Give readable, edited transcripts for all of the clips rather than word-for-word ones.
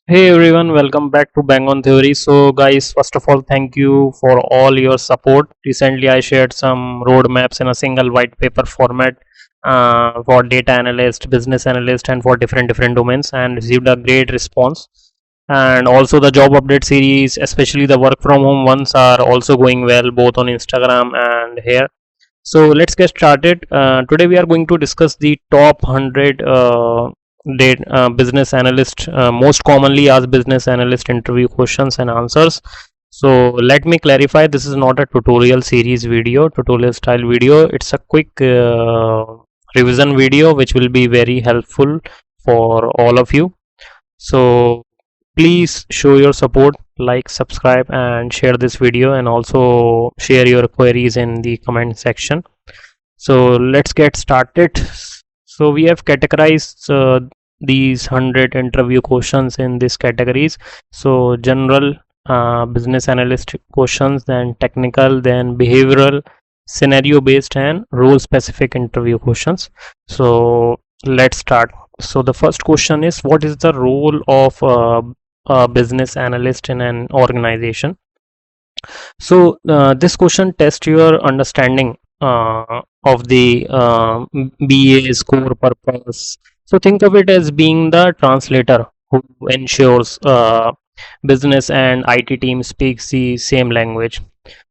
Hey everyone, welcome back to Bang on Theory. So, guys, first of all, thank you for all your support. Recently, I shared some roadmaps in a single white paper format for data analyst, business analyst, and for different domains, and received a great response. And also, the job update series, especially the work from home ones, are also going well both on Instagram and here. So let's get started. Today we are going to discuss the top 100 business analyst, most commonly asked business analyst interview questions and answers. So let me clarify, this is not a tutorial series video, tutorial style video. It's a quick revision video which will be very helpful for all of you. So please show your support, like, subscribe, and share this video, and also share your queries in the comment section. So let's get started. So we have categorized these 100 interview questions in these categories. So general, business analyst questions, then technical, then behavioral, scenario based, and role specific interview questions. So let's start. So the first question is, what is the role of a business analyst in an organization? So this question tests your understanding of the BA's core purpose. So think of it as being the translator who ensures business and IT team speaks the same language.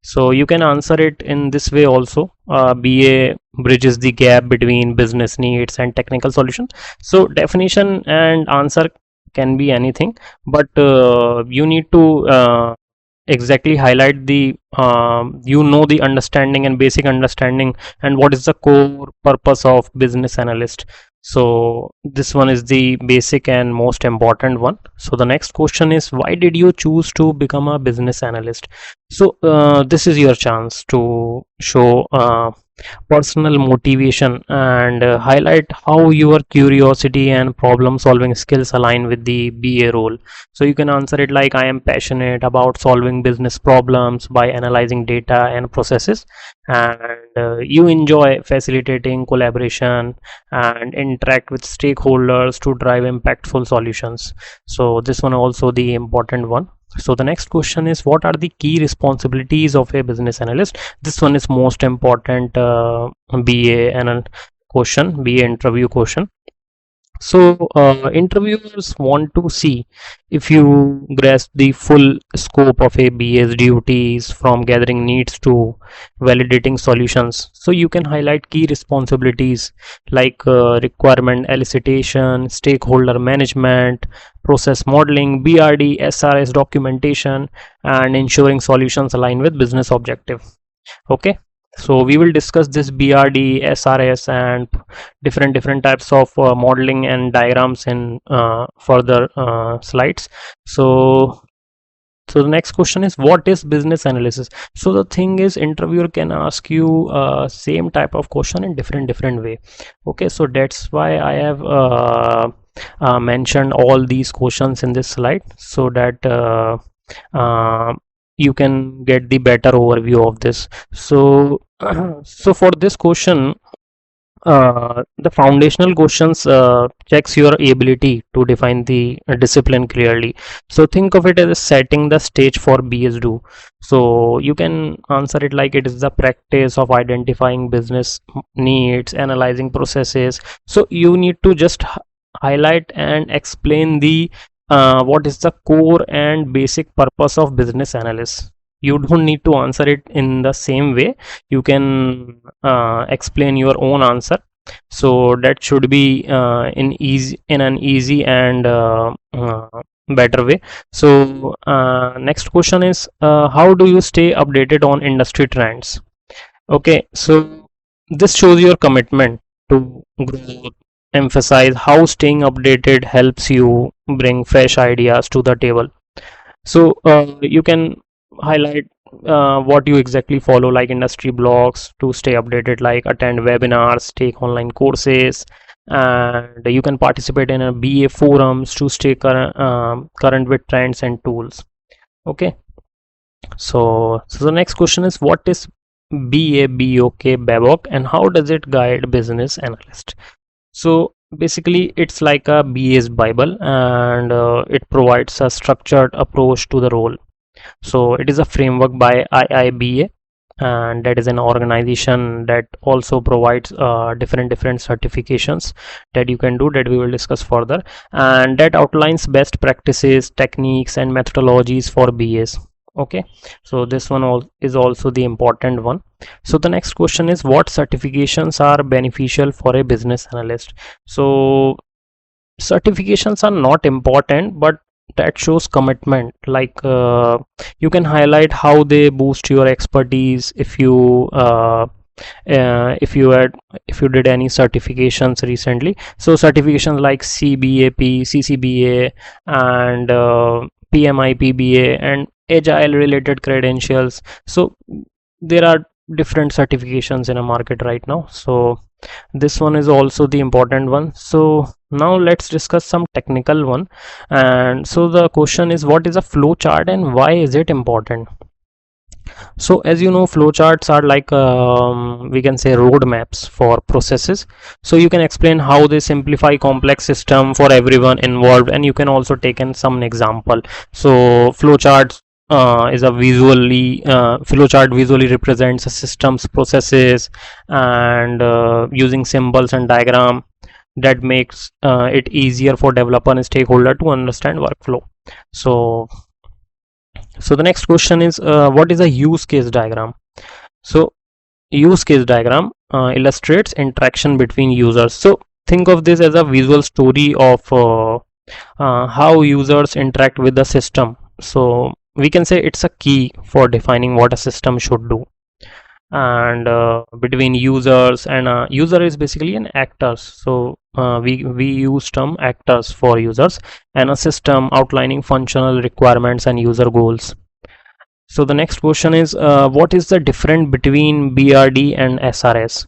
So you can answer it in this way also. BA bridges the gap between business needs and technical solution. So definition and answer can be anything, but you need to exactly highlight the the understanding and basic understanding, and what is the core purpose of business analyst. So this one is the basic and most important one. So the next question is, why did you choose to become a business analyst? So this is your chance to show personal motivation and highlight how your curiosity and problem solving skills align with the BA role. So you can answer it like, I am passionate about solving business problems by analyzing data and processes, and you enjoy facilitating collaboration and interact with stakeholders to drive impactful solutions. So this one also the important one. So the next question is, what are the key responsibilities of a business analyst? This one is most important BA and question, BA interview question. So interviewers want to see if you grasp the full scope of a BA's duties, from gathering needs to validating solutions. So you can highlight key responsibilities like requirement elicitation, stakeholder management, process modeling, BRD, SRS documentation, and ensuring solutions align with business objective. Okay, so we will discuss this BRD, SRS, and different types of modeling and diagrams in further slides. So the next question is, what is business analysis? So the thing is, interviewer can ask you same type of question in different way. Okay, so that's why I have mentioned all these questions in this slide, so that uh, you can get the better overview of this. So so for this question, the foundational questions checks your ability to define the discipline clearly. So think of it as setting the stage for BS do. So you can answer it like, it is the practice of identifying business needs, analyzing processes. So you need to just highlight and explain the what is the core and basic purpose of business analyst. You don't need to answer it in the same way. You can explain your own answer, so that should be in an easy and better way. So next question is, how do you stay updated on industry trends? Okay, so this shows your commitment to growth. Emphasize how staying updated helps you bring fresh ideas to the table. So you can highlight what you exactly follow, like industry blogs to stay updated, like attend webinars, take online courses, and you can participate in a BA forums to stay current with trends and tools. Okay, so the next question is, what is BABOK, BABOK, and how does it guide business analyst? So basically it's like a BA's Bible, and it provides a structured approach to the role. So it is a framework by IIBA, and that is an organization that also provides different certifications that you can do, that we will discuss further, and that outlines best practices, techniques and methodologies for BAs. Okay, so this one is also the important one. So the next question is, what certifications are beneficial for a business analyst? So certifications are not important, but that shows commitment. Like you can highlight how they boost your expertise. If you did any certifications recently, so certifications like CBAP, CCBA, and PMI, PBA, and agile related credentials. So there are different certifications in a market right now, so this one is also the important one. So now let's discuss some technical one. And so the question is, what is a flow chart and why is it important? So as you know, flowcharts are like we can say roadmaps for processes. So you can explain how they simplify complex system for everyone involved, and you can also take in some example. So flowcharts is a flowchart visually represents a system's processes, and using symbols and diagram that makes it easier for developer and stakeholder to understand workflow. So the next question is, what is a use case diagram? So use case diagram illustrates interaction between users. So think of this as a visual story of how users interact with the system. So we can say it's a key for defining what a system should do. And between users, and user is basically an actors. So we use term actors for users, and a system outlining functional requirements and user goals. So the next question is, what is the difference between BRD and SRS?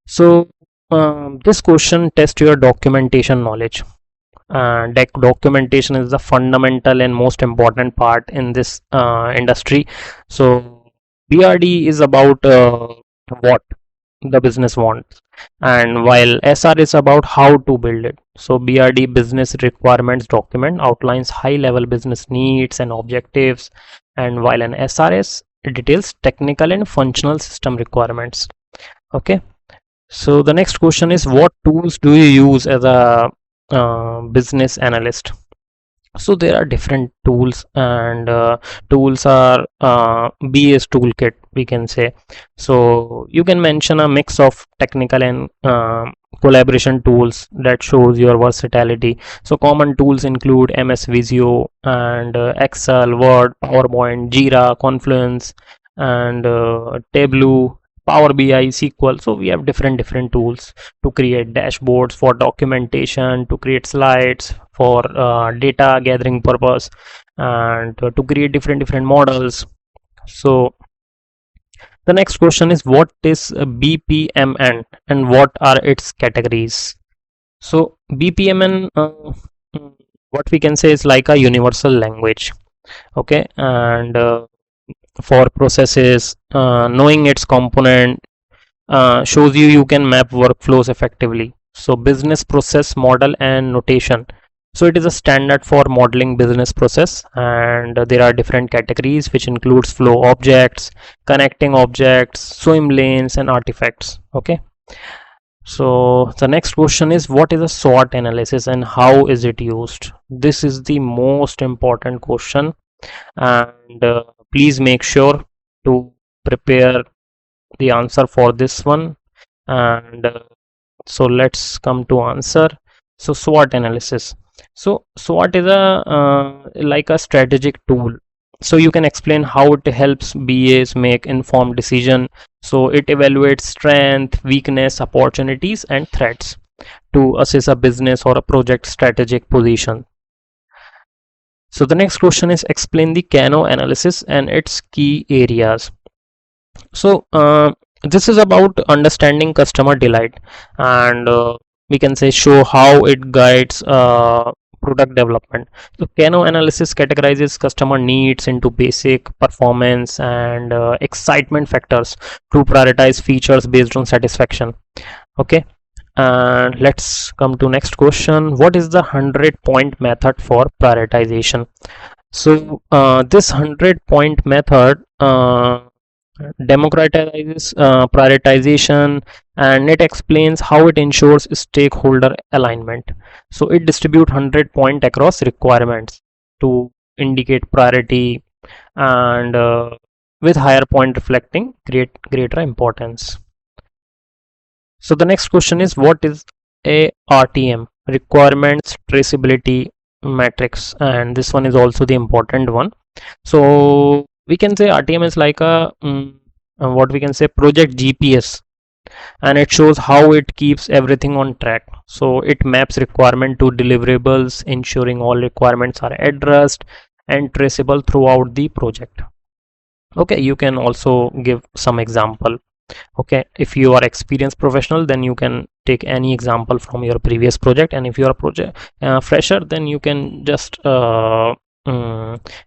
So this question tests your documentation knowledge. Documentation is the fundamental and most important part in this industry. So BRD is about what the business wants, and while SR is about how to build it. So BRD, business requirements document, outlines high level business needs and objectives, and while an SRS details technical and functional system requirements. Okay, so the next question is, what tools do you use as a business analyst? So there are different tools, and tools are BA's toolkit, we can say. So you can mention a mix of technical and collaboration tools that shows your versatility. So common tools include MS Visio, and Excel, Word, PowerPoint, Jira, Confluence, and Tableau, Power BI, SQL. So we have different tools to create dashboards, for documentation, to create slides, for data gathering purpose, and to create different models. So the next question is, what is BPMN and what are its categories? So BPMN, what we can say is like a universal language. Okay, and for processes, knowing its component shows you can map workflows effectively. So business process model and notation. So it is a standard for modeling business process, and there are different categories which includes flow objects, connecting objects, swim lanes, and artifacts. Okay, so the next question is, what is a SWOT analysis and how is it used? This is the most important question, and please make sure to prepare the answer for this one. And so let's come to answer. So SWOT analysis. So SWOT is like a strategic tool. So you can explain how it helps BAs make informed decision. So it evaluates strength, weakness, opportunities, and threats to assess a business or a project strategic position. So the next question is, explain the Kano analysis and its key areas. So this is about understanding customer delight, and we can say show how it guides product development. So Kano analysis categorizes customer needs into basic, performance, and excitement factors to prioritize features based on satisfaction. Okay, And let's come to next question. What is the 100-point method for prioritization? So this 100-point method democratizes prioritization, and it explains how it ensures stakeholder alignment. So it distributes 100 points across requirements to indicate priority, and with higher point reflecting greater importance. So the next question is, what is a RTM, requirements traceability matrix? And this one is also the important one. So we can say RTM is like a what we can say project GPS, and it shows how it keeps everything on track. So it maps requirement to deliverables, ensuring all requirements are addressed and traceable throughout the project. Okay, you can also give some example. Okay, if you are experienced professional, then you can take any example from your previous project, and if you are a project fresher, then you can just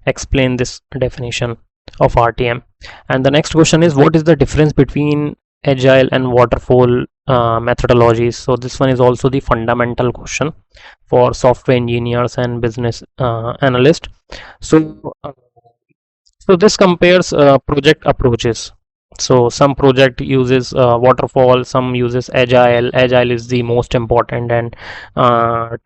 explain this definition of RTM. And the next question is, what is the difference between agile and waterfall methodologies? So this one is also the fundamental question for software engineers and business analysts. So this compares project approaches. So some project uses waterfall, some uses agile is the most important and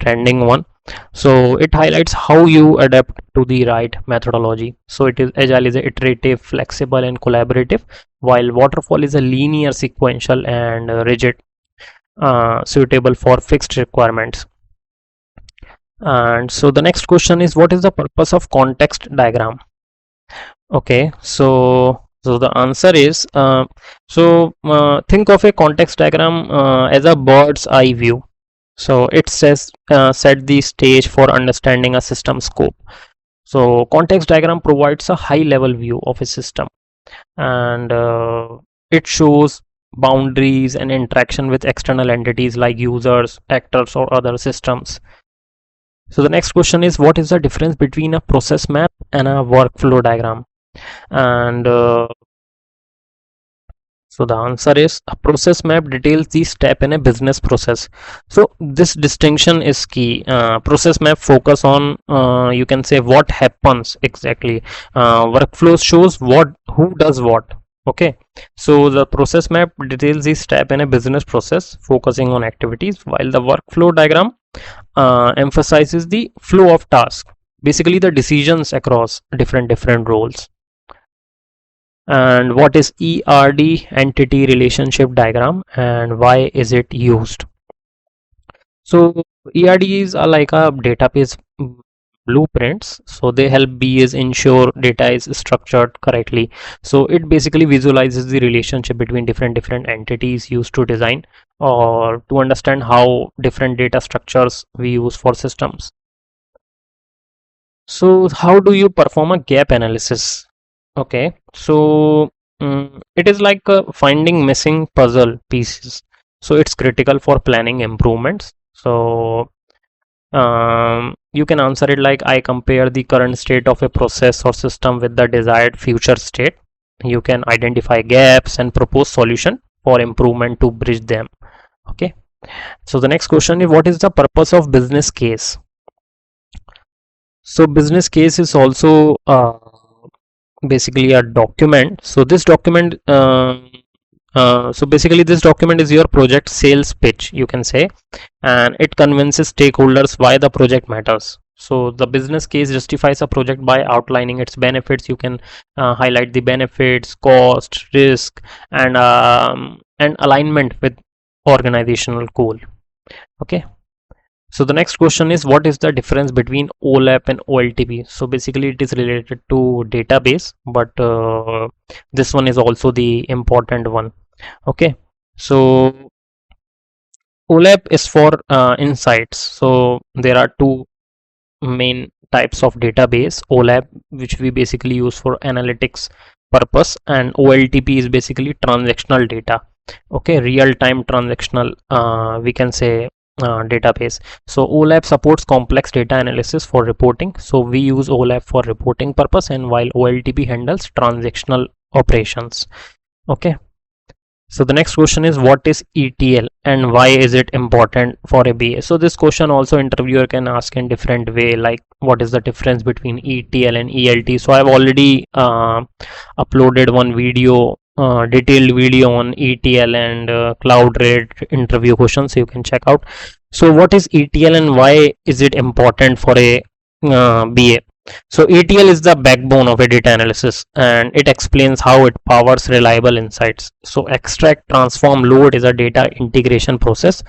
trending one. So it highlights how you adapt to the right methodology. So it is agile is iterative, flexible and collaborative, while waterfall is a linear, sequential and rigid, suitable for fixed requirements. And so the next question is, what is the purpose of context diagram? Okay, so the answer is, think of a context diagram as a bird's eye view. So it says set the stage for understanding a system scope. So context diagram provides a high level view of a system, and it shows boundaries and interaction with external entities like users, actors or other systems. So the next question is, what is the difference between a process map and a workflow diagram? And so the answer is, a process map details the step in a business process. So this distinction is key. Process map focus on you can say what happens exactly. Workflow shows who does what. Okay, so the process map details the step in a business process, focusing on activities, while the workflow diagram emphasizes the flow of tasks, basically the decisions across different roles. And what is ERD, entity relationship diagram, and why is it used? So ERDs are like a database blueprints, so they help BAs ensure data is structured correctly. So it basically visualizes the relationship between different entities used to design or to understand how different data structures we use for systems. So how do you perform a gap analysis? Okay, so it is like finding missing puzzle pieces. So it's critical for planning improvements. So you can answer it like, I compare the current state of a process or system with the desired future state. You can identify gaps and propose solution for improvement to bridge them. Okay, so the next question is, what is the purpose of business case? So business case is also basically a document. So this document basically this document is your project sales pitch, you can say, and it convinces stakeholders why the project matters. So the business case justifies a project by outlining its benefits. You can highlight the benefits, cost, risk, and alignment with organizational goal. Okay, so the next question is, what is the difference between OLAP and OLTP? So basically it is related to database, but this one is also the important one. Okay, so OLAP is for insights. So there are two main types of database: OLAP, which we basically use for analytics purpose, and OLTP is basically transactional data. Okay, real-time transactional we can say database. So OLAP supports complex data analysis for reporting. So we use OLAP for reporting purpose, and while OLTP handles transactional operations. Okay, So the next question is, what is ETL and why is it important for a BA? So this question also interviewer can ask in different way, like what is the difference between ETL and ELT. So I've already uploaded one video, detailed video on ETL and cloud rate interview questions, so you can check out. So what is ETL and why is it important for a BA? So ETL is the backbone of a data analysis, and it explains how it powers reliable insights. So extract, transform, load is a data integration process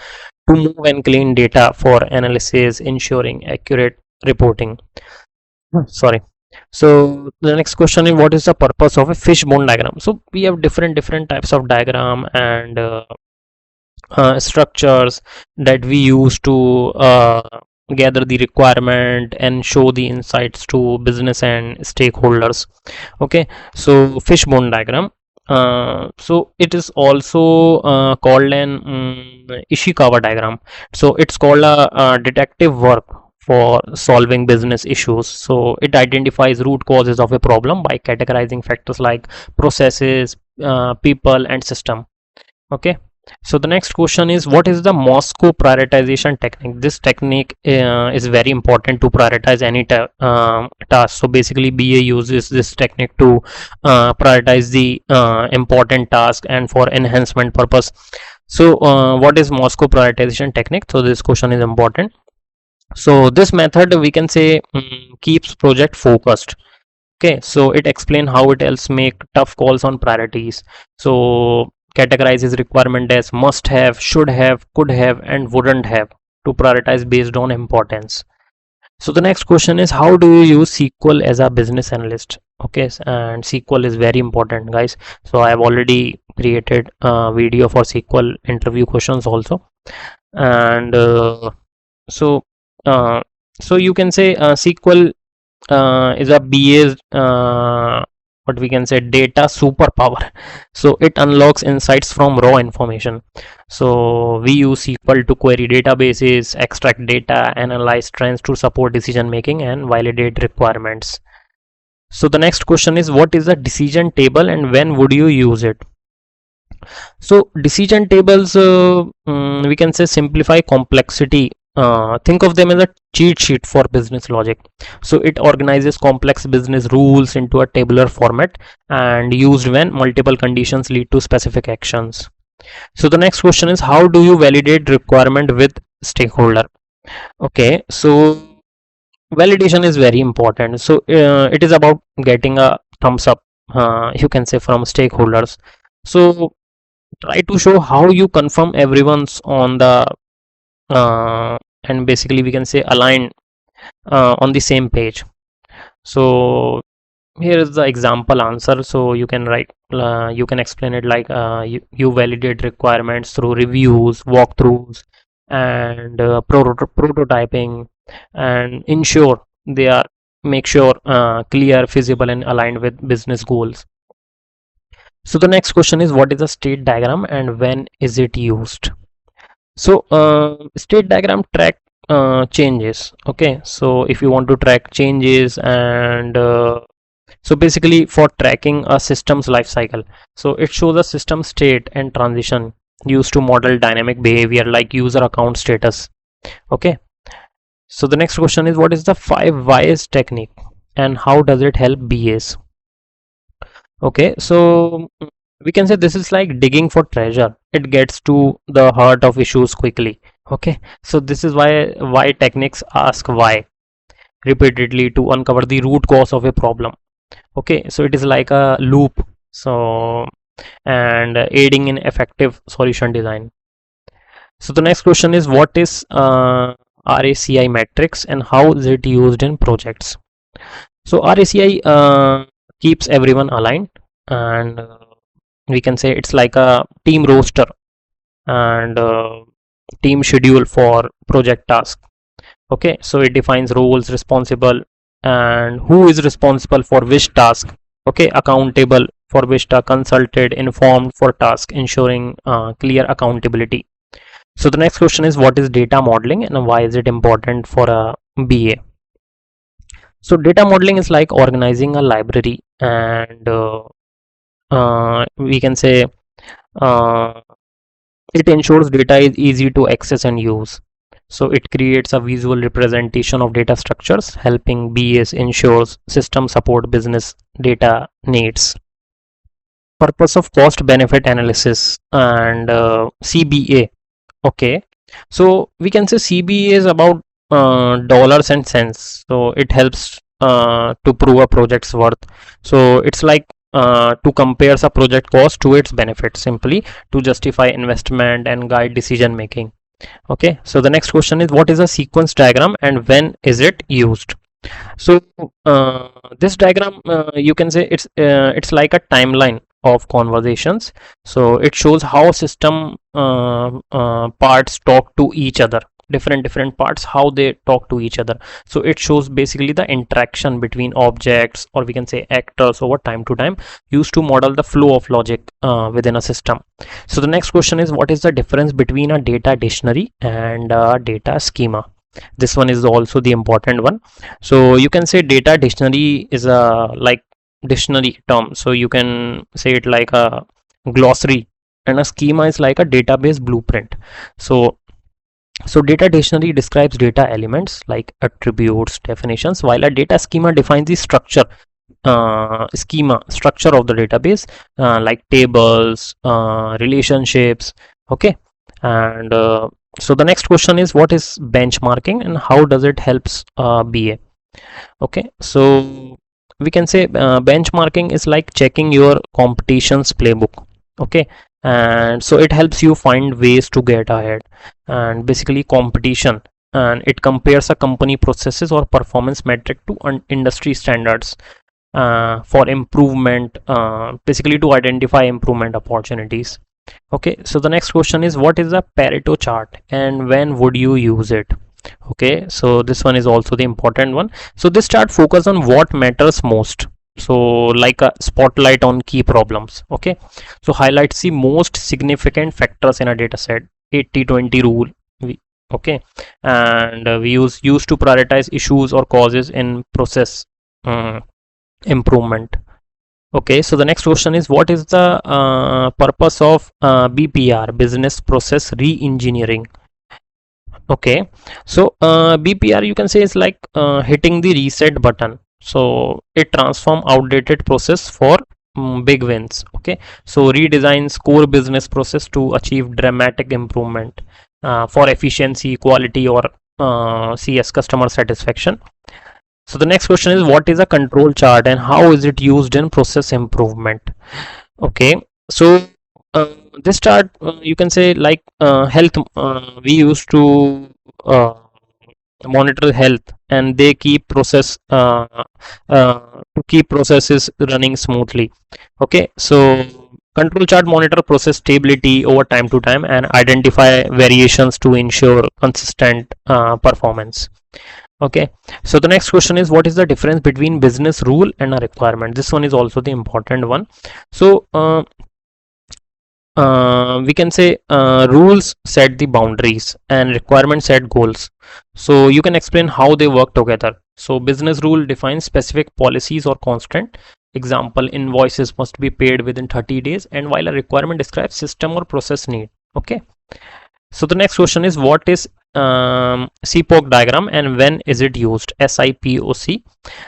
to move and clean data for analysis, ensuring accurate reporting. Sorry. So the next question is, what is the purpose of a fishbone diagram? So we have different types of diagram and structures that we use to gather the requirement and show the insights to business and stakeholders. Okay, so fishbone diagram, so it is also called an Ishikawa diagram. So it's called a detective work for solving business issues. So it identifies root causes of a problem by categorizing factors like processes, people and system. Okay, so the next question is, what is the Moscow prioritization technique? This technique is very important to prioritize any task. So basically BA uses this technique to prioritize the important task and for enhancement purpose. So what is Moscow prioritization technique? So this question is important. So this method, we can say, keeps project focused. Okay, so it explains how it helps make tough calls on priorities. So categorizes requirement as must have, should have, could have and wouldn't have to prioritize based on importance. So the next question is, how do you use SQL as a business analyst? Okay, and SQL is very important, guys. So I have already created a video for SQL interview questions also. And so uh, so you can say SQL is a BA's what we can say data superpower. So it unlocks insights from raw information. So we use SQL to query databases, extract data, analyze trends to support decision making and validate requirements. So the next question is, what is a decision table and when would you use it? So decision tables, we can say, simplify complexity. Think of them as a cheat sheet for business logic. So it organizes complex business rules into a tabular format and used when multiple conditions lead to specific actions. So the next question is, how do you validate requirement with stakeholder? Okay, so validation is very important. So it is about getting a thumbs up, you can say, from stakeholders. So try to show how you confirm everyone's on the and basically we can say align on the same page. So here is the example answer. So you can write, you can explain it like you validate requirements through reviews, walkthroughs and prototyping, and ensure they are, make sure clear, feasible and aligned with business goals. So the next question is, what is a state diagram and when is it used? So state diagram track changes. Okay, so if you want to track changes and so basically for tracking a system's life cycle, so it shows a system state and transition used to model dynamic behavior like user account status. Okay, so the next question is, what is the 5 whys technique and how does it help BAs? Okay, so we can say this is like digging for treasure. It gets to the heart of issues quickly. Okay, so this is why techniques ask why repeatedly to uncover the root cause of a problem. Okay, so it is like a loop, so and aiding in effective solution design. So the next question is, what is RACI matrix and how is it used in projects? So RACI keeps everyone aligned, and we can say it's like a team roster and team schedule for project task. Okay, so it defines roles, responsible and who is responsible for which task. Okay, accountable for which task, consulted, informed for task, ensuring clear accountability. So the next question is, what is data modeling and why is it important for a BA? So data modeling is like organizing a library and we can say uh, it ensures data is easy to access and use. So it creates a visual representation of data structures, helping BAs ensures system support business data needs. Purpose of cost benefit analysis and CBA. Okay, so we can say CBA is about dollars and cents. So it helps to prove a project's worth. So it's like to compare a project cost to its benefit, simply to justify investment and guide decision making. Okay, so the next question is, what is a sequence diagram and when is it used? So this diagram, you can say it's like a timeline of conversations. So it shows how system parts talk to each other, different parts, how they talk to each other. So it shows basically the interaction between objects, or we can say actors, over time to time, used to model the flow of logic within a system. So the next question is, what is the difference between a data dictionary and a data schema? This one is also the important one. So you can say data dictionary is a like dictionary term, so you can say it like a glossary, and a schema is like a database blueprint. So data dictionary describes data elements like attributes, definitions, while a data schema defines the structure, structure of the database, like tables, relationships. Okay, and so the next question is, what is benchmarking and how does it helps BA? Okay, so we can say benchmarking is like checking your competition's playbook. Okay, and so it helps you find ways to get ahead. And basically competition, and it compares a company processes or performance metric to industry standards for improvement, basically to identify improvement opportunities. Okay, so the next question is, what is a Pareto chart and when would you use it? Okay, so this one is also the important one. So this chart focus on what matters most, so like a spotlight on key problems. Okay, so highlights the most significant factors in a data set, 80-20 rule. Okay, and we used to prioritize issues or causes in process improvement. Okay, so the next question is, what is the purpose of BPR, business process re-engineering? Okay, so BPR, you can say, is like hitting the reset button. So it transform outdated process for big wins. Okay, so redesigns core business process to achieve dramatic improvement for efficiency, quality, or CS, customer satisfaction. So the next question is, what is a control chart and how is it used in process improvement? Okay, so this chart, you can say like health, we used to monitor health, and they keep process to keep processes running smoothly. Okay, so control chart monitor process stability over time to time and identify variations to ensure consistent performance. Okay, so the next question is, what is the difference between business rule and a requirement? This one is also the important one. So we can say rules set the boundaries and requirements set goals. So you can explain how they work together. So business rule defines specific policies or constant. Example, invoices must be paid within 30 days, and while a requirement describes system or process need. Okay, so the next question is, what is SIPOC diagram and when is it used? SIPOC.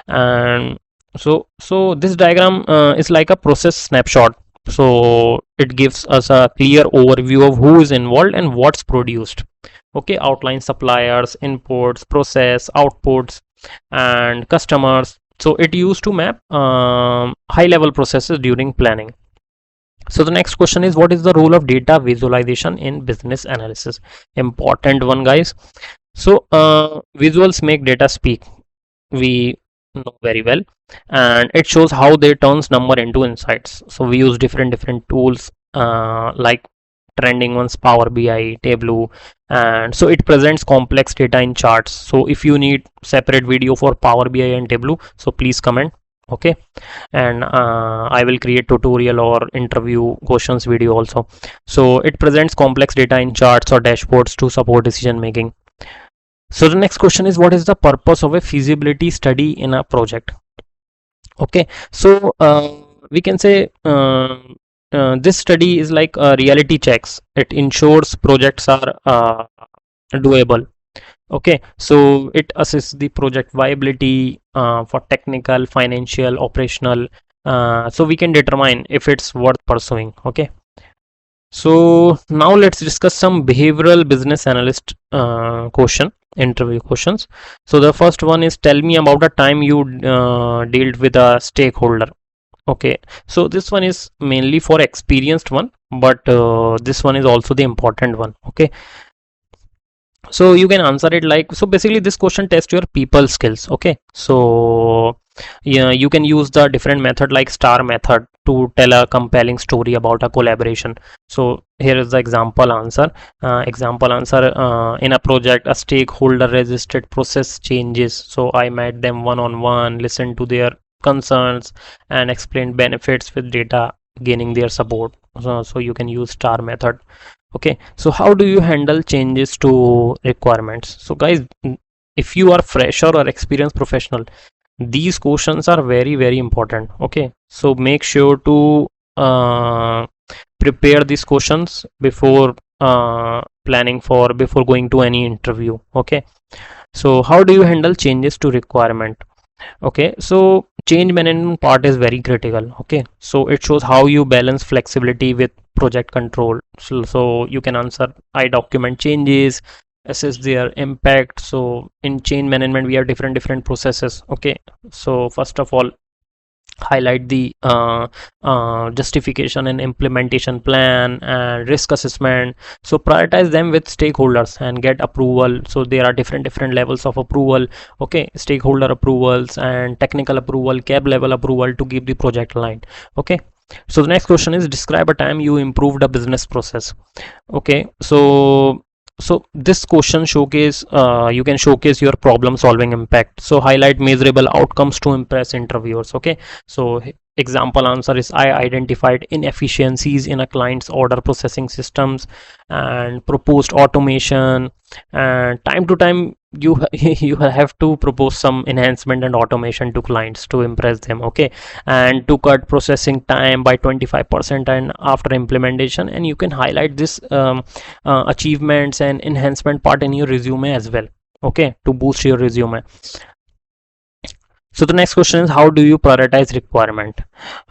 And so this diagram is like a process snapshot. So it gives us a clear overview of who is involved and what's produced. Okay, outline suppliers, inputs, process, outputs, and customers. So it used to map high level processes during planning. So the next question is, what is the role of data visualization in business analysis? Important one, guys. So visuals make data speak, we know very well, and it shows how they turns number into insights. So we use different tools like trending ones, Power BI, Tableau, and so it presents complex data in charts. So if you need separate video for Power BI and Tableau, so please comment. Okay, and I will create tutorial or interview questions video also. So it presents complex data in charts or dashboards to support decision making. So the next question is, what is the purpose of a feasibility study in a project? Okay, so we can say this study is like reality checks. It ensures projects are doable. Okay, so it assesses the project viability for technical, financial, operational, so we can determine if it's worth pursuing. Okay, so now let's discuss some behavioral business analyst interview questions. So the first one is, tell me about a time you dealt with a stakeholder. Okay, so this one is mainly for experienced one, but this one is also the important one. Okay, so you can answer it like, so basically this question tests your people skills. Okay, so yeah, you can use the different method like star method to tell a compelling story about a collaboration. So here is the example answer. In a project, a stakeholder resisted process changes, so I met them one on one, listened to their concerns, and explained benefits with data, gaining their support. So you can use star method. Okay, so how do you handle changes to requirements? So guys, if you are fresher or experienced professional, these questions are very very important. Okay, so make sure to prepare these questions before before going to any interview. Okay, so how do you handle changes to requirement? Okay, so change management part is very critical. Okay, so it shows how you balance flexibility with project control. So you can answer, I document changes, assess their impact. So in change management we have different processes. Okay, so first of all, highlight the justification and implementation plan and risk assessment. So prioritize them with stakeholders and get approval. So there are different levels of approval. Okay, stakeholder approvals and technical approval, cab level approval to keep the project aligned. Okay, so the next question is, describe a time you improved a business process. Okay, so this question showcase, you can showcase your problem solving impact. So highlight measurable outcomes to impress interviewers. Okay, so example answer is, I identified inefficiencies in a client's order processing systems and proposed automation. And time to time you you have to propose some enhancement and automation to clients to impress them. Okay, and to cut processing time by 25% and after implementation. And you can highlight this achievements and enhancement part in your resume as well. Okay, to boost your resume. So the next question is, how do you prioritize requirement?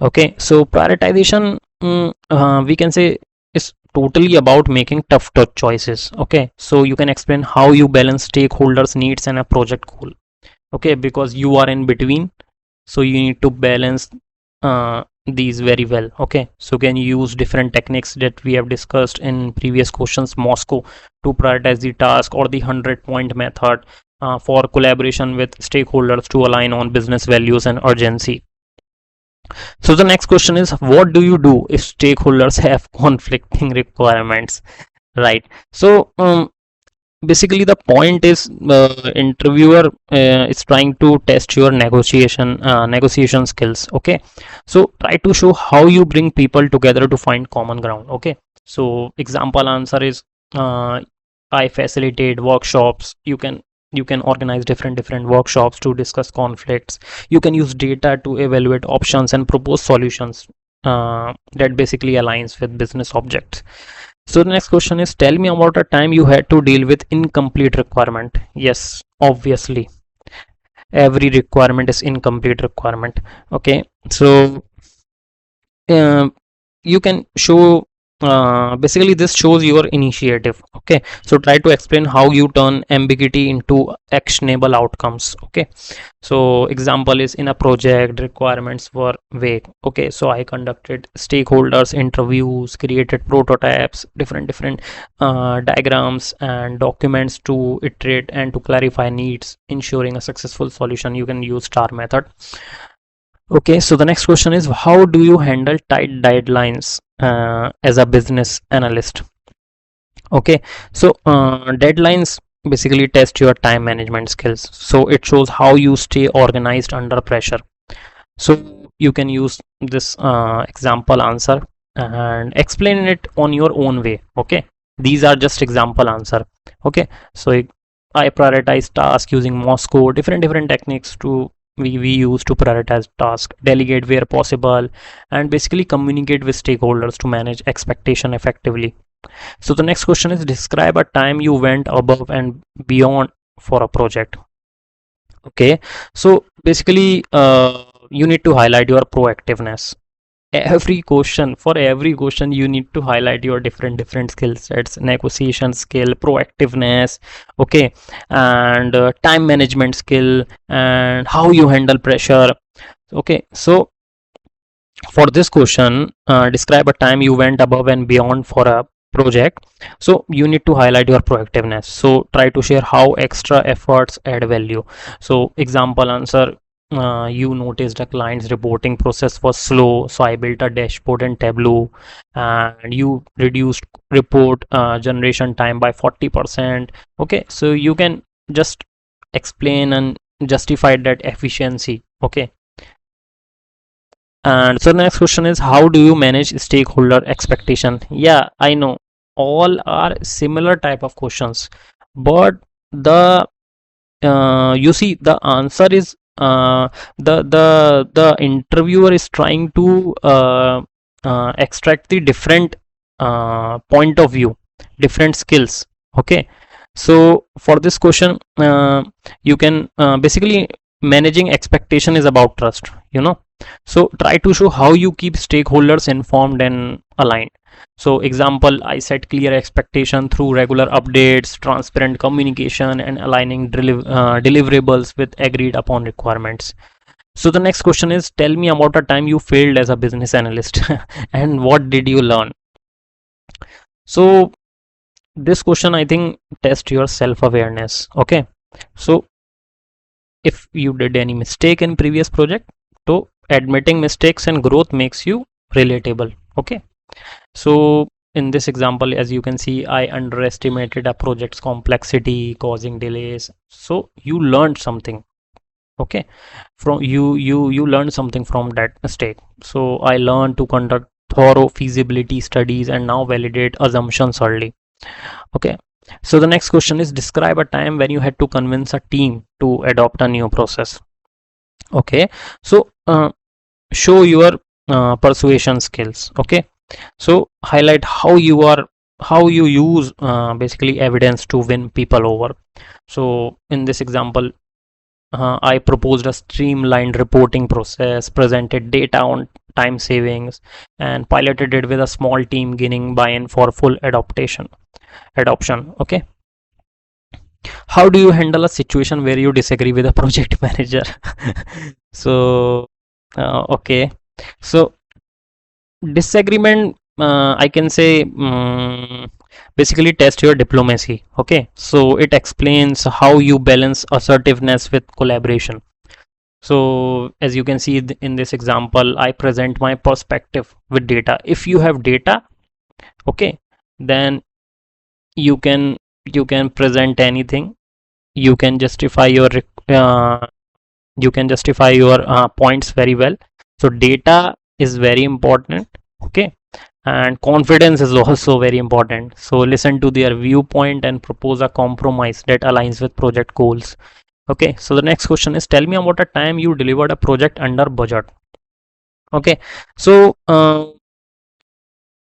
Okay, so prioritization, we can say, is totally about making tough choices. Okay, so you can explain how you balance stakeholders needs and a project goal. Okay, because you are in between, so you need to balance these very well. Okay, so can you use different techniques that we have discussed in previous questions, Moscow, to prioritize the task, or the 100-point method for collaboration with stakeholders to align on business values and urgency. So the next question is, what do you do if stakeholders have conflicting requirements? Right, so basically the point is, interviewer is trying to test your negotiation skills. Okay, so try to show how you bring people together to find common ground. Okay, so example answer is, I facilitate workshops. You can organize different workshops to discuss conflicts. You can use data to evaluate options and propose solutions that basically aligns with business objects. So the next question is, tell me about a time you had to deal with incomplete requirement. Yes, obviously every requirement is incomplete requirement. Okay, so you can show, basically this shows your initiative. Okay, so try to explain how you turn ambiguity into actionable outcomes. Okay, so example is, in a project requirements were vague. Okay, so I conducted stakeholders interviews, created prototypes, different diagrams and documents to iterate and to clarify needs, ensuring a successful solution. You can use star method. Okay, so the next question is, how do you handle tight deadlines as a business analyst? Okay, so deadlines basically test your time management skills. So it shows how you stay organized under pressure. So you can use this example answer and explain it on your own way. Okay, these are just example answer. Okay, so I prioritize tasks using Moscow, different techniques to we use to prioritize tasks, delegate where possible, and basically communicate with stakeholders to manage expectation effectively. So the next question is, describe a time you went above and beyond for a project. Okay, so basically you need to highlight your proactiveness. Every question you need to highlight your different skill sets: negotiation skill, proactiveness, okay, and time management skill, and how you handle pressure. Okay, so for this question, describe a time you went above and beyond for a project. So you need to highlight your proactiveness, so try to share how extra efforts add value. So example answer, you noticed a client's reporting process was slow, so I built a dashboard in Tableau, and you reduced report generation time by 40%. Okay, so you can just explain and justify that efficiency. Okay, and so the next question is, how do you manage stakeholder expectation? Yeah, I know all are similar type of questions, but the you see the answer is the interviewer is trying to extract the different point of view, different skills. Okay, so for this question, you can basically, managing expectation is about trust, you know. So try to show how you keep stakeholders informed and aligned. So example, I set clear expectation through regular updates, transparent communication, and aligning deliverables with agreed upon requirements. So the next question is, tell me about a time you failed as a business analyst and what did you learn? So this question, I think, test your self-awareness. Okay, so if you did any mistake in previous project, so admitting mistakes and growth makes you relatable. Okay, so in this example, as you can see, I underestimated a project's complexity causing delays. So you learned something. Okay, from you learned something from that mistake. So I learned to conduct thorough feasibility studies and now validate assumptions early. Okay, so the next question is, describe a time when you had to convince a team to adopt a new process. Okay, so show your persuasion skills. Okay, so highlight how you use basically evidence to win people over. So in this example, I proposed a streamlined reporting process, presented data on time savings, and piloted it with a small team, gaining buy-in for full adoption. Okay, how do you handle a situation where you disagree with a project manager? So okay, so disagreement, I can say, basically test your diplomacy. Okay, so it explains how you balance assertiveness with collaboration. So as you can see in this example, I present my perspective with data. If you have data, okay, then you can present anything. You can justify your points very well. So data is very important. Okay, and confidence is also very important. So listen to their viewpoint and propose a compromise that aligns with project goals. Okay, so the next question is, tell me about a time you delivered a project under budget. Okay, so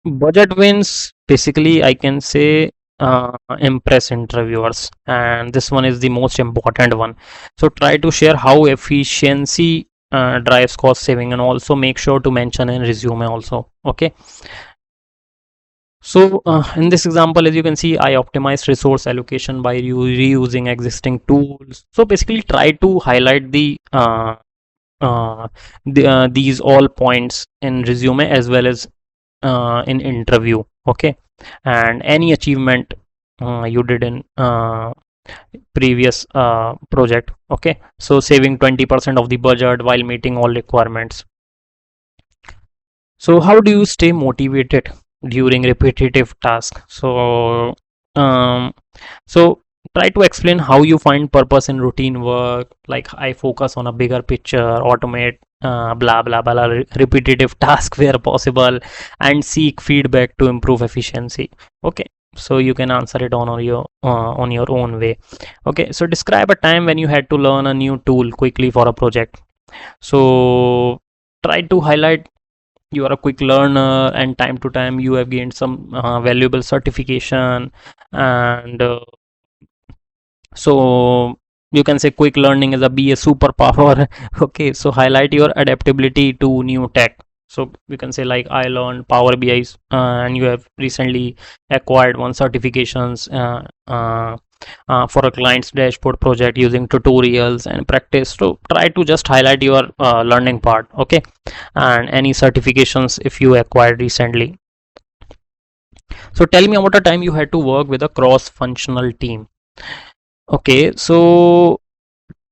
budget wins, basically, I can say, impress interviewers, and this one is the most important one. So try to share how efficiency drives cost saving, and also make sure to mention in resume also. Okay, so in this example, as you can see, I optimized resource allocation by reusing existing tools. So basically try to highlight these all points in resume as well as in interview. Okay, and any achievement you did in previous project. Okay, so saving 20% of the budget while meeting all requirements. So how do you stay motivated during repetitive tasks? So um, so try to explain how you find purpose in routine work, like I focus on a bigger picture, automate blah blah blah repetitive task where possible, and seek feedback to improve efficiency. Okay, so you can answer it on your own way. Okay, so describe a time when you had to learn a new tool quickly for a project. So try to highlight you are a quick learner, and time to time you have gained some valuable certification, and so you can say quick learning is a be a superpower. Okay, so highlight your adaptability to new tech. So you can say like I learned Power BI, and you have recently acquired one certifications for a client's dashboard project using tutorials and practice. So try to just highlight your learning part, okay, and any certifications if you acquired recently. So tell me about a time you had to work with a cross-functional team. Okay, so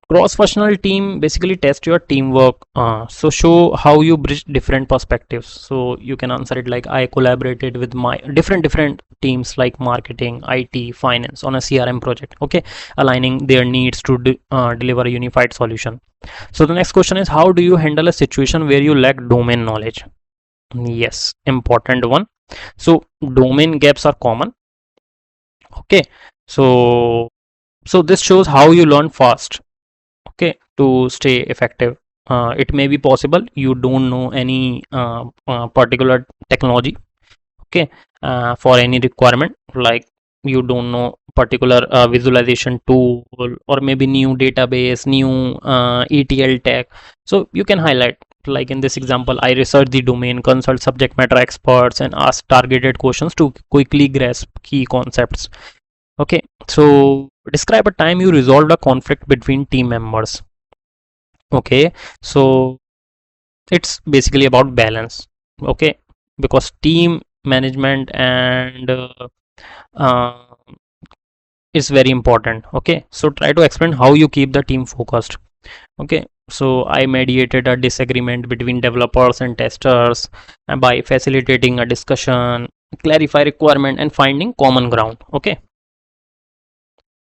cross-functional team basically test your teamwork. So show how you bridge different perspectives. So you can answer it like I collaborated with my different teams like marketing, IT, finance on a CRM project. Okay, aligning their needs to deliver a unified solution. So the next question is, how do you handle a situation where you lack domain knowledge? Yes, important one. So domain gaps are common. Okay, so this shows how you learn fast, okay, to stay effective. It may be possible you don't know any particular technology, okay, for any requirement, like you don't know particular visualization tool, or maybe new database, new ETL tech. So you can highlight, like in this example, I research the domain, consult subject matter experts, and ask targeted questions to quickly grasp key concepts. Okay, so describe a time you resolved a conflict between team members. Okay, so it's basically about balance. Okay, because team management and uh, is very important. Okay, so try to explain how you keep the team focused. Okay, so I mediated a disagreement between developers and testers, and by facilitating a discussion, clarify requirement, and finding common ground. Okay,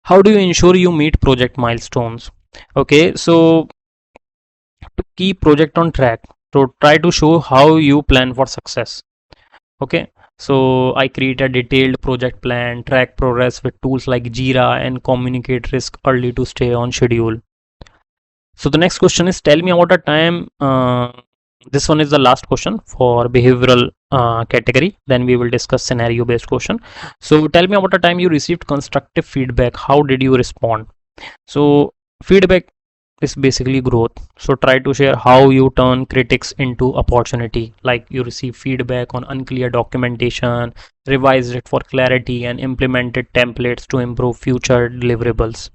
how do you ensure you meet project milestones? Okay, so to keep project on track, so try to show how you plan for success. Okay, so I create a detailed project plan, track progress with tools like Jira, and communicate risk early to stay on schedule. So the next question is, tell me about a time, this one is the last question for behavioral category, then we will discuss scenario based question. So tell me about a time you received constructive feedback, how did you respond? So feedback is basically growth. So try to share how you turn critics into opportunity, like you receive feedback on unclear documentation, revised it for clarity, and implemented templates to improve future deliverables.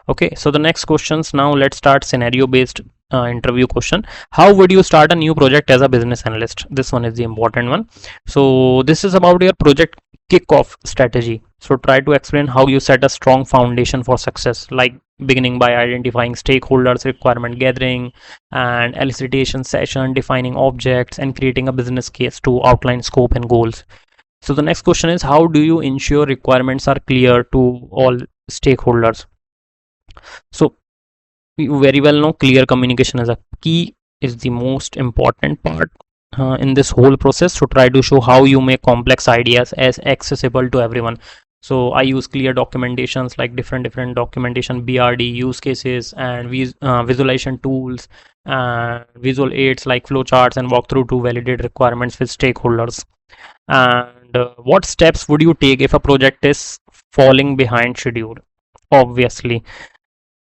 Okay, so the next questions, now let's start scenario based interview question. How would you start a new project as a business analyst? This one is the important one. So this is about your project kickoff strategy. So try to explain how you set a strong foundation for success, like beginning by identifying stakeholders, requirement gathering, and elicitation session, defining objects, and creating a business case to outline scope and goals. So the next question is, how do you ensure requirements are clear to all stakeholders? So you very well know clear communication is a key, is the most important part in this whole process. So try to show how you make complex ideas as accessible to everyone. So I use clear documentations like different documentation, BRD, use cases, and visualization tools, and visual aids like flowcharts and walkthrough to validate requirements with stakeholders. And what steps would you take if a project is falling behind schedule? Obviously,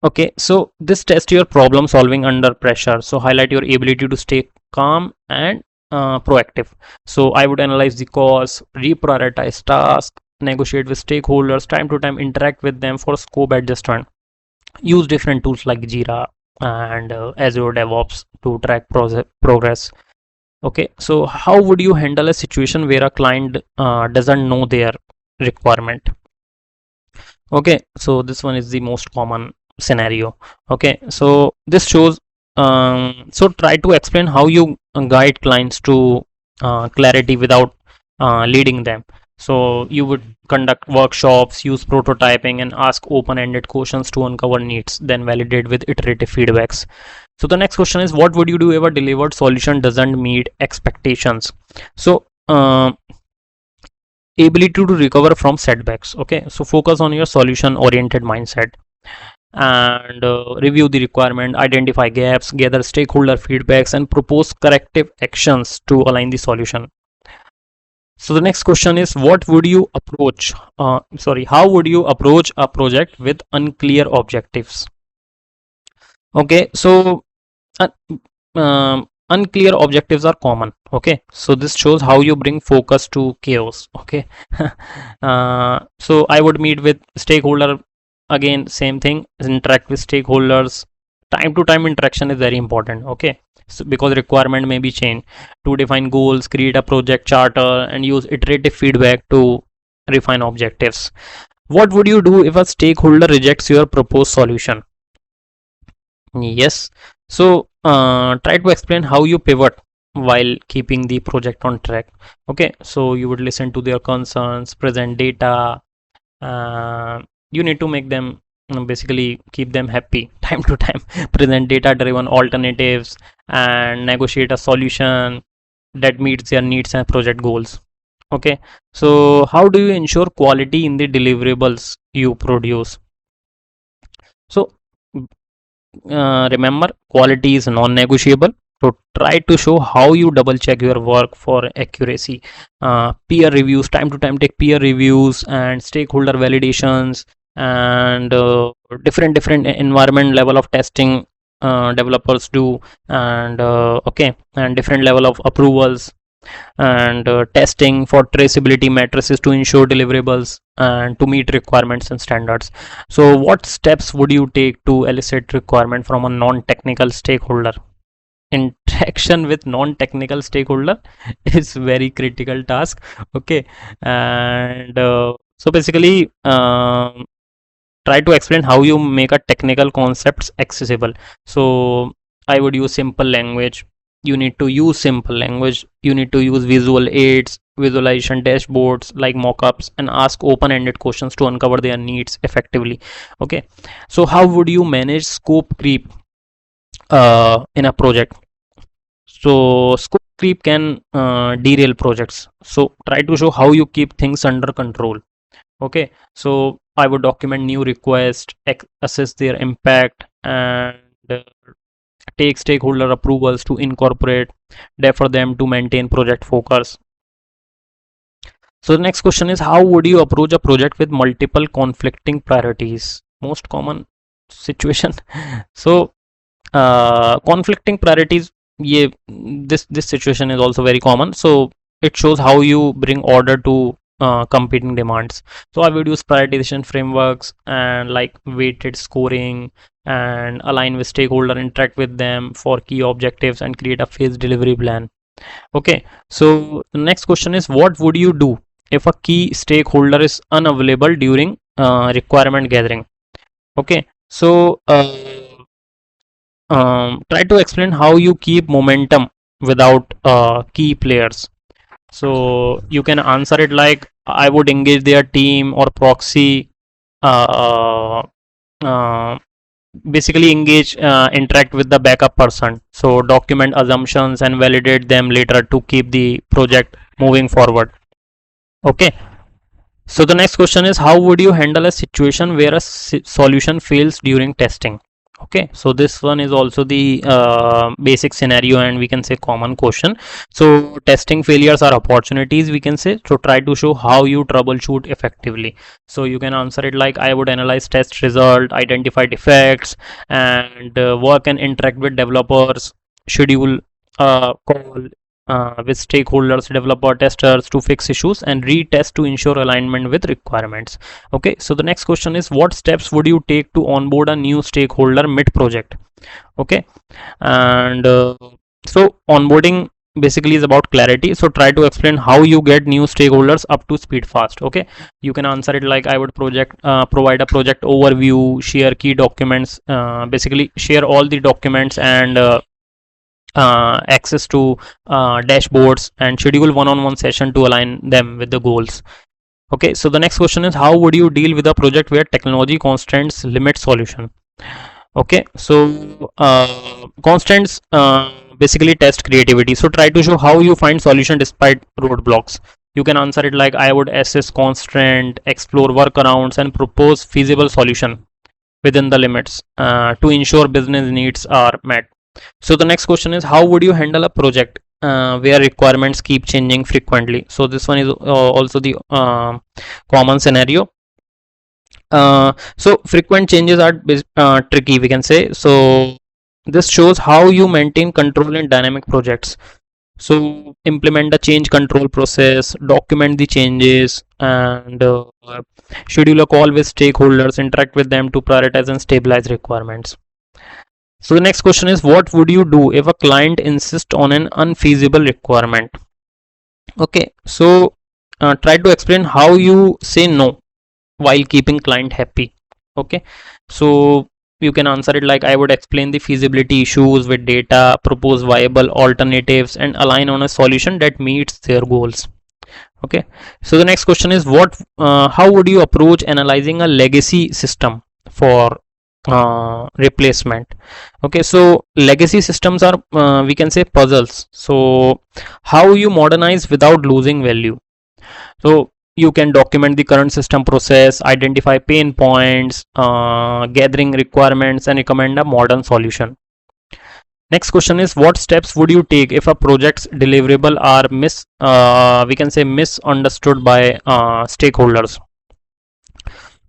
okay, so this test your problem solving under pressure. So highlight your ability to stay calm and proactive. So I would analyze the cause, reprioritize tasks, negotiate with stakeholders, time to time interact with them for scope adjustment. Use different tools like Jira and Azure DevOps to track progress. Okay, so how would you handle a situation where a client doesn't know their requirement? Okay, so this one is the most common scenario. Okay, so this shows, so try to explain how you guide clients to clarity without leading them. So you would conduct workshops, use prototyping, and ask open-ended questions to uncover needs, then validate with iterative feedbacks. So the next question is, what would you do if a delivered solution doesn't meet expectations? So ability to recover from setbacks. Okay, so focus on your solution oriented mindset. and review the requirement, identify gaps, gather stakeholder feedbacks, and propose corrective actions to align the solution. So the next question is, what would you approach? How would you approach a project with unclear objectives? Okay, so uh, unclear objectives are common. Okay, so this shows how you bring focus to chaos. Okay, so I would meet with stakeholder, again same thing, interact with stakeholders. Time to time interaction is very important. Okay, so because requirement may be changed, to define goals, create a project charter, and use iterative feedback to refine objectives. What would you do if a stakeholder rejects your proposed solution? Yes. So try to explain how you pivot while keeping the project on track. Okay. So you would listen to their concerns, present data. You need to make them, basically keep them happy time to time. Present data driven alternatives and negotiate a solution that meets their needs and project goals. Okay. So how do you ensure quality in the deliverables you produce? So remember, quality is non-negotiable. So try to show how you double check your work for accuracy. Peer reviews, time to time take peer reviews and stakeholder validations, and different environment level of testing developers do, and okay, and different level of approvals, and testing for traceability matrices to ensure deliverables and to meet requirements and standards. So what steps would you take to elicit requirement from a non-technical stakeholder? Interaction with non-technical stakeholder is very critical task. Okay, and so basically try to explain how you make a technical concepts accessible. So I would use simple language. You need to use simple language. You need to use visual aids, visualization dashboards like mockups, and ask open-ended questions to uncover their needs effectively. Okay, so how would you manage scope creep in a project? So scope creep can derail projects. So try to show how you keep things under control. Okay, so I would document new requests, assess their impact, and take stakeholder approvals to incorporate, defer them to maintain project focus. So the next question is, how would you approach a project with multiple conflicting priorities? Most common situation. So conflicting priorities, yeah, this situation is also very common. So it shows how you bring order to competing demands. So I would use prioritization frameworks and like weighted scoring, and align with stakeholder, interact with them for key objectives, and create a phased delivery plan. Okay, so the next question is, what would you do if a key stakeholder is unavailable during requirement gathering? Okay, so try to explain how you keep momentum without key players. So you can answer it like, I would engage their team or proxy, uh, uh, basically engage, interact with the backup person, so document assumptions and validate them later to keep the project moving forward. Okay, so the next question is, how would you handle a situation where a solution fails during testing? Okay, so this one is also the basic scenario, and we can say common question. So testing failures are opportunities, we can say. So try to show how you troubleshoot effectively. So you can answer it like, I would analyze test result, identify defects, and work and interact with developers, schedule call with stakeholders, developer, testers to fix issues, and retest to ensure alignment with requirements. Okay, so the next question is, what steps would you take to onboard a new stakeholder mid project? Okay, and so onboarding basically is about clarity. So try to explain how you get new stakeholders up to speed fast. Okay, you can answer it like, I would provide a project overview, share key documents, basically share all the documents, and access to dashboards, and schedule one-on-one session to align them with the goals. Okay, so the next question is, how would you deal with a project where technology constraints limit solution? Okay, so constraints basically test creativity. So try to show how you find solution despite roadblocks. You can answer it like, I would assess constraint, explore workarounds, and propose feasible solution. within the limits to ensure business needs are met. So the next question is, how would you handle a project where requirements keep changing frequently? So this one is also the common scenario. So frequent changes are tricky, we can say. So this shows how you maintain control in dynamic projects. So implement the change control process, document the changes, and schedule a call with stakeholders, interact with them to prioritize and stabilize requirements. So the next question is, what would you do if a client insists on an unfeasible requirement? Okay, so try to explain how you say no while keeping client happy. Okay, so you can answer it like, I would explain the feasibility issues with data, propose viable alternatives, and align on a solution that meets their goals. Okay, so the next question is, how would you approach analyzing a legacy system for replacement? Okay, so legacy systems are we can say puzzles. So how you modernize without losing value? So you can document the current system process, identify pain points, gathering requirements, and recommend a modern solution. Next question is, what steps would you take if a project's deliverable are we can say misunderstood by stakeholders?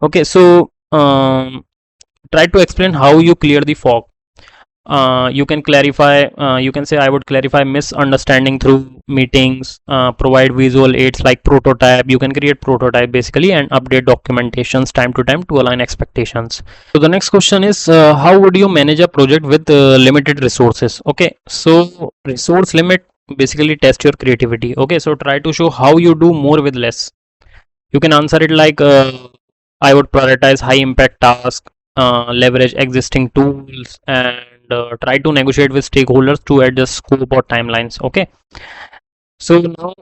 Okay, so try to explain how you clear the fog. You can clarify, you can say, I would clarify misunderstanding through meetings, provide visual aids like prototype. You can create prototype basically and update documentations time to time to align expectations. So the next question is, how would you manage a project with limited resources? Okay, so resource limit basically test your creativity. Okay, so try to show how you do more with less. You can answer it like, I would prioritize high impact tasks, leverage existing tools, and try to negotiate with stakeholders to adjust scope or timelines. Okay, so now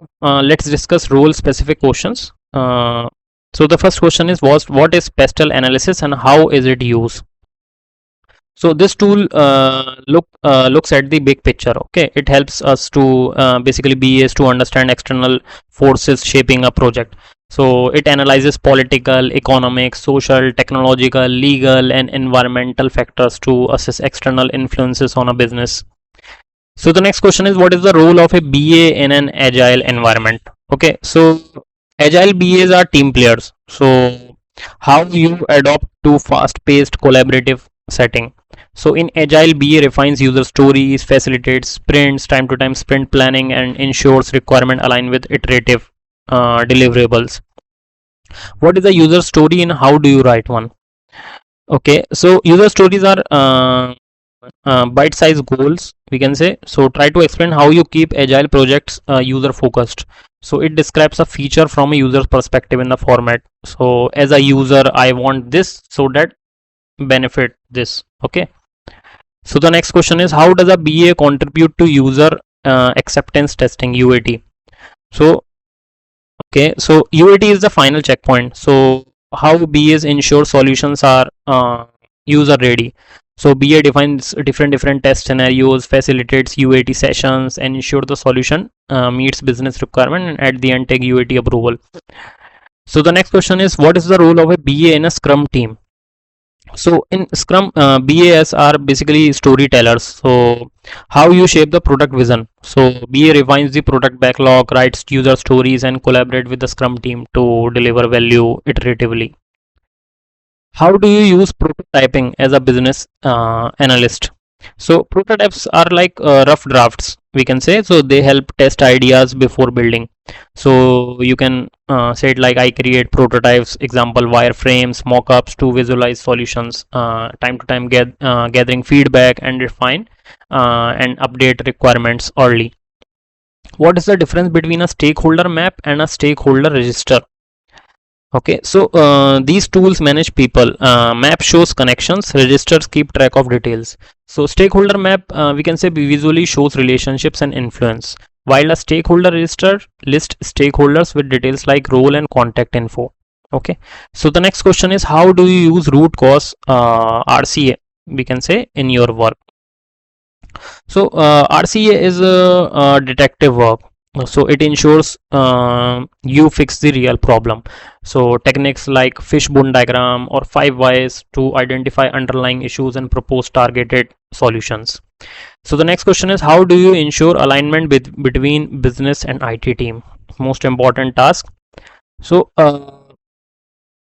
let's discuss role specific questions. So the first question is, what is pestle analysis and how is it used? So this tool looks at the big picture. Okay, it helps us to basically BAs to understand external forces shaping a project. So it analyzes political, economic, social, technological, legal, and environmental factors to assess external influences on a business. So the next question is, what is the role of a BA in an agile environment? Okay, so agile BAs are team players. So how you adopt to fast-paced collaborative setting? So in agile, BA refines user stories, facilitates sprints, time to time sprint planning, and ensures requirement align with iterative deliverables. What is the user story and how do you write one? Okay, so user stories are bite-sized goals, we can say. So try to explain how you keep agile projects user focused. So it describes a feature from a user's perspective in the format. So as a user, I want this so that benefit this. Okay, so the next question is, how does a BA contribute to user acceptance testing, UAT? So okay, so UAT is the final checkpoint. So how BAs ensure solutions are user ready? So BA defines different test scenarios, facilitates UAT sessions, and ensure the solution meets business requirement, and at the end take UAT approval. So the next question is, what is the role of a BA in a Scrum team? So in Scrum, BAs are basically storytellers. So how you shape the product vision? So BA refines the product backlog, writes user stories, and collaborate with the Scrum team to deliver value iteratively. How do you use prototyping as a business analyst? So prototypes are like rough drafts, we can say. So they help test ideas before building. So you can say it like, I create prototypes, example wireframes, mockups to visualize solutions, time to time gathering feedback and refine and update requirements early. What is the difference between a stakeholder map and a stakeholder register? Okay, so these tools manage people. Map shows connections, registers keep track of details. So stakeholder map, we can say, visually shows relationships and influence, while a stakeholder register lists stakeholders with details like role and contact info. Okay, so the next question is, how do you use root cause RCA, we can say, in your work? So RCA is a detective work. So it ensures you fix the real problem. So techniques like fishbone diagram or 5 whys to identify underlying issues and propose targeted solutions. So the next question is, how do you ensure alignment between business and IT team? Most important task. So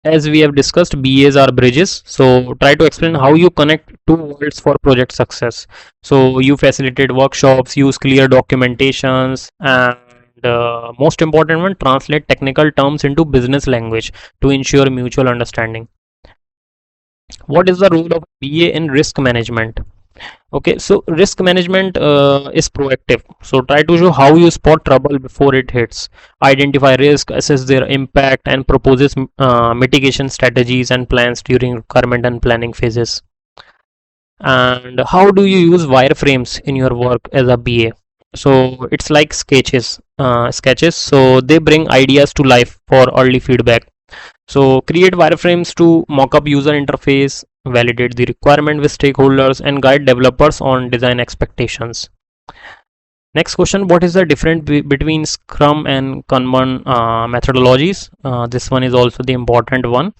as we have discussed, BAs are bridges. So try to explain how you connect two worlds for project success. So you facilitate workshops, use clear documentations, and most important one, translate technical terms into business language to ensure mutual understanding. What is the role of BA in risk management? Okay, so risk management is proactive. So try to show how you spot trouble before it hits, identify risk, assess their impact, and proposes mitigation strategies and plans during requirement and planning phases. And how do you use wireframes in your work as a BA? So it's like sketches. So they bring ideas to life for early feedback. So create wireframes to mock up user interface, validate the requirement with stakeholders, and guide developers on design expectations. Next question, what is the difference between Scrum and Kanban methodologies? This one is also the important one.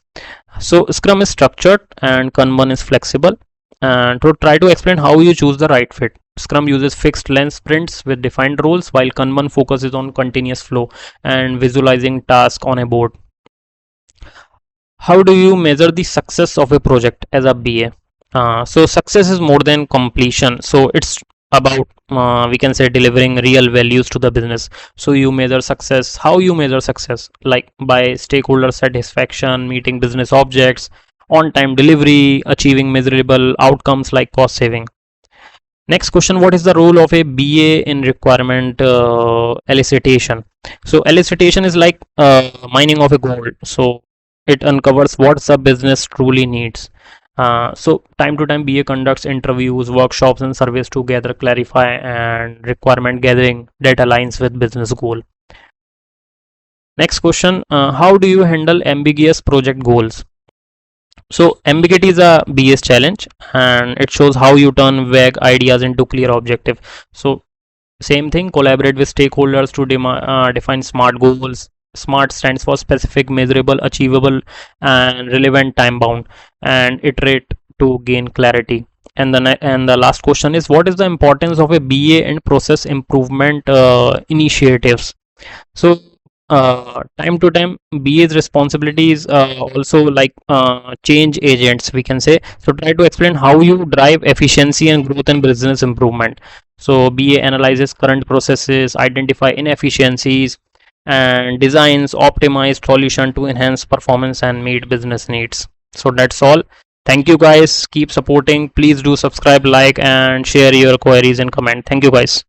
So Scrum is structured and Kanban is flexible. And to try to explain how you choose the right fit. Scrum uses fixed length sprints with defined roles, while Kanban focuses on continuous flow and visualizing tasks on a board. How do you measure the success of a project as a BA? So success is more than completion. So it's about we can say delivering real values to the business. So you measure success. How you measure success? Like by stakeholder satisfaction, meeting business objects, on-time delivery, achieving measurable outcomes like cost saving. Next question, what is the role of a BA in requirement elicitation? So elicitation is like mining of a gold. So it uncovers what the business truly needs. So time to time BA conducts interviews, workshops and surveys to gather, clarify and requirement gathering that aligns with business goal. Next question, how do you handle ambiguous project goals? So ambiguity is a BS challenge and it shows how you turn vague ideas into clear objective. So same thing, collaborate with stakeholders to define SMART goals. SMART stands for specific, measurable, achievable and relevant, time bound, and iterate to gain clarity. And the last question is, what is the importance of a BA and process improvement initiatives? So time to time BA's responsibilities also like change agents, we can say. So try to explain how you drive efficiency and growth and business improvement. So BA analyzes current processes, identify inefficiencies and designs optimized solution to enhance performance and meet business needs. So that's all. Thank you guys, keep supporting. Please do subscribe, like and share your queries and comment. Thank you guys.